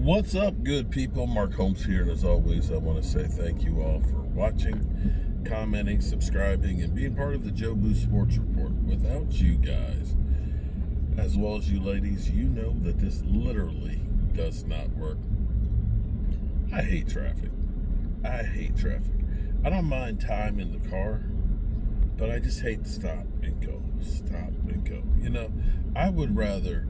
What's up, good people? Mark Holmes here, and as always, I want to say thank you all for watching, commenting, subscribing, and being part of the Joe Boo Sports Report. Without you guys, as well as you ladies, you know that this literally does not work. I hate traffic. I don't mind time in the car, but I just hate stop and go. You know, I would rather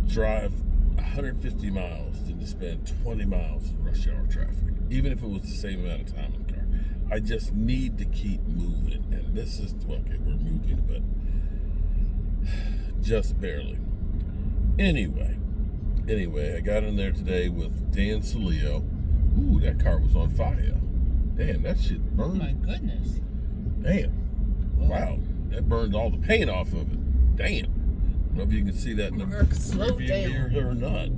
drive 150 miles than to spend 20 miles in rush hour traffic, even if it was the same amount of time in the car. I just need to keep moving, and this is, okay, we're moving, but just barely. Anyway, I got in there today with Dan Ceedee. Ooh, that car was on fire. Damn, that shit burned. Oh my goodness. Damn. Whoa. Wow, that burned all the paint off of it. Damn. I don't know if you can see that in the rearview mirror or not.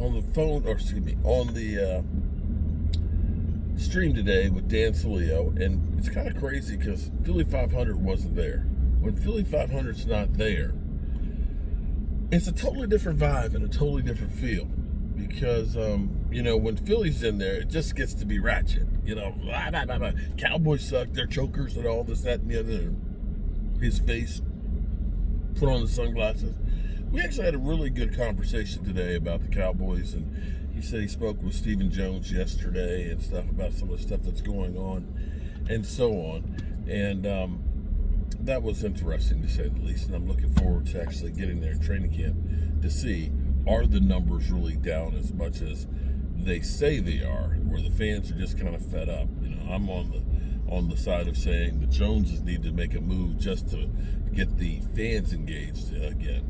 On the phone, or excuse me, on the stream today with Dan Ceedee, and it's kind of crazy because Philly 500 wasn't there. When Philly 500's not there, it's a totally different vibe and a totally different feel. Because, you know, when Philly's in there, it just gets to be ratchet. You know, blah, blah, blah, blah. Cowboys suck, they're chokers and all this, that, and the other. His face, put on the sunglasses. We actually had a really good conversation today about the Cowboys, and he said he spoke with Stephen Jones yesterday and stuff about some of the stuff that's going on and so on. And that was interesting to say the least, and I'm looking forward to actually getting there in training camp to see, are the numbers really down as much as they say they are, where the fans are just kind of fed up. You know, I'm on the side of saying the Joneses need to make a move just to get the fans engaged again.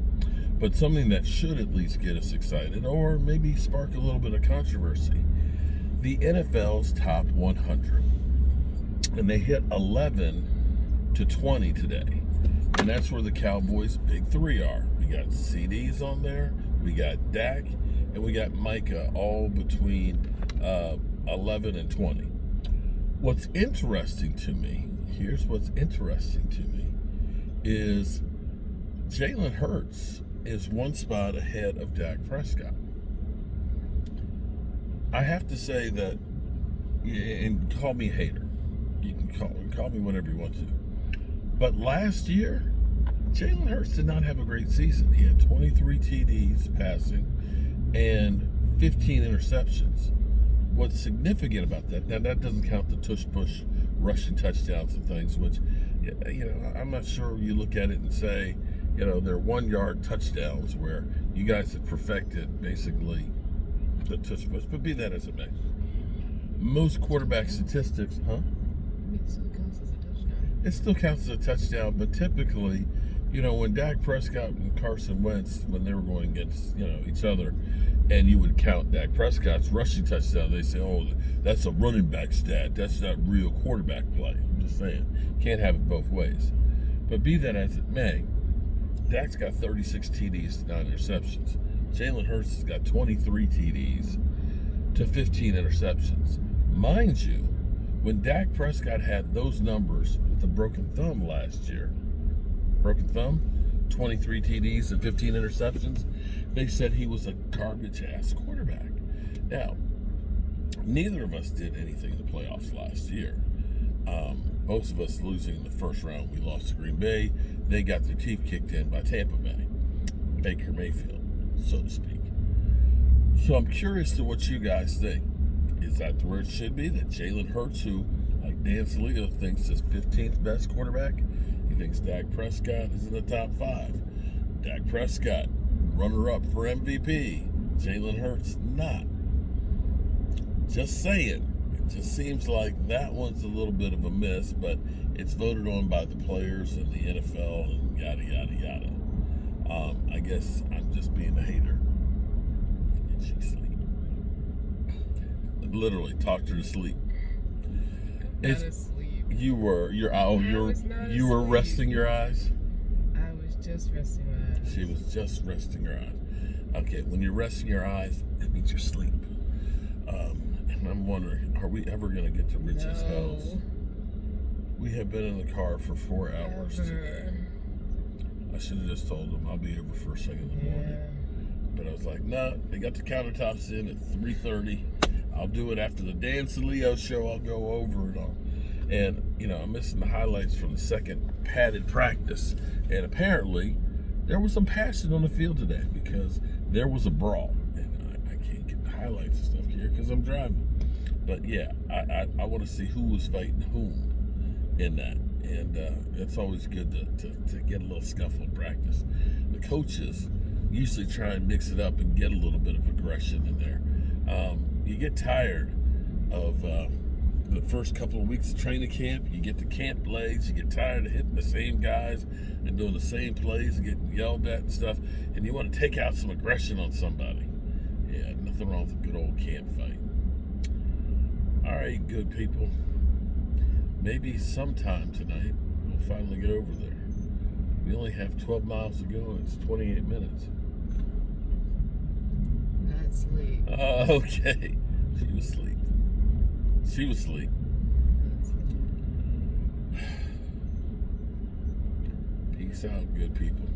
But something that should at least get us excited, or maybe spark a little bit of controversy. The NFL's top 100, and they hit 11 to 20 today, and that's where the Cowboys' big three are. We got Ceedee's on there, we got Dak, and we got Micah, all between 11 and 20. What's interesting to me, here's what's interesting to me, is Jalen Hurts is one spot ahead of Dak Prescott. I have to say that, and call me a hater, you can call me whatever you want to, but last year, Jalen Hurts did not have a great season. He had 23 TDs passing and 15 interceptions. What's significant about that, now that doesn't count the tush-push rushing touchdowns and things, which, you know, I'm not sure you look at it and say, you know, they're 1-yard touchdowns where you guys have perfected basically the tush-push, but be that as it may. Most quarterback statistics, It still counts as a touchdown, but typically, you know, when Dak Prescott and Carson Wentz, when they were going against, you know, each other, and you would count Dak Prescott's rushing touchdown, they say, oh, that's a running back stat. That's not real quarterback play. I'm just saying. Can't have it both ways. But be that as it may, Dak's got 36 TDs to 9 interceptions. Jalen Hurts has got 23 TDs to 15 interceptions. Mind you, when Dak Prescott had those numbers with a broken thumb last year, 23 TDs and 15 interceptions, they said he was a garbage-ass quarterback. Now, neither of us did anything in the playoffs last year. Both of us losing in the first round. We lost to Green Bay. They got their teeth kicked in by Tampa Bay. Baker Mayfield, so to speak. So I'm curious to what you guys think. Is that where it should be? That Jalen Hurts, who, like Dan Ceedee, thinks is 15th best quarterback? He thinks Dak Prescott is in the top 5. Dak Prescott, runner-up for MVP. Jalen Hurts, not. Just saying. It just seems like that one's a little bit of a miss, but it's voted on by the players and the NFL and yada, yada, yada. I guess I'm just being a hater. And she sleep. Literally, talked her to sleep. Not asleep. You were resting your eyes? I was just resting my eyes. She was just resting her eyes. Okay, when you're resting your eyes, that means you're asleep. And I'm wondering, are we ever going to get to Rich's house? We have been in the car for 4 hours today. I should have just told them I'll be over first thing in the morning. But I was like, nah, they got the countertops in at 3:30. I'll do it after the Dan Saleo show. I'll go over it all. And, I'm missing the highlights from the second padded practice. And apparently, there was some passion on the field today because there was a brawl. And I can't get the highlights and stuff here because I'm driving. But, yeah, I want to see who was fighting whom in that. And it's always good to get a little scuffle in practice. The coaches usually try and mix it up and get a little bit of aggression in there. You get tired of the first couple of weeks of training camp. You get to camp legs. You get tired of hitting the same guys and doing the same plays and getting yelled at and stuff. And you want to take out some aggression on somebody. Yeah, nothing wrong with a good old camp fight. All right, good people. Maybe sometime tonight we'll finally get over there. We only have 12 miles to go. It's 28 minutes. Not sleep. Okay. She was asleep. She was asleep. Peace out, good people.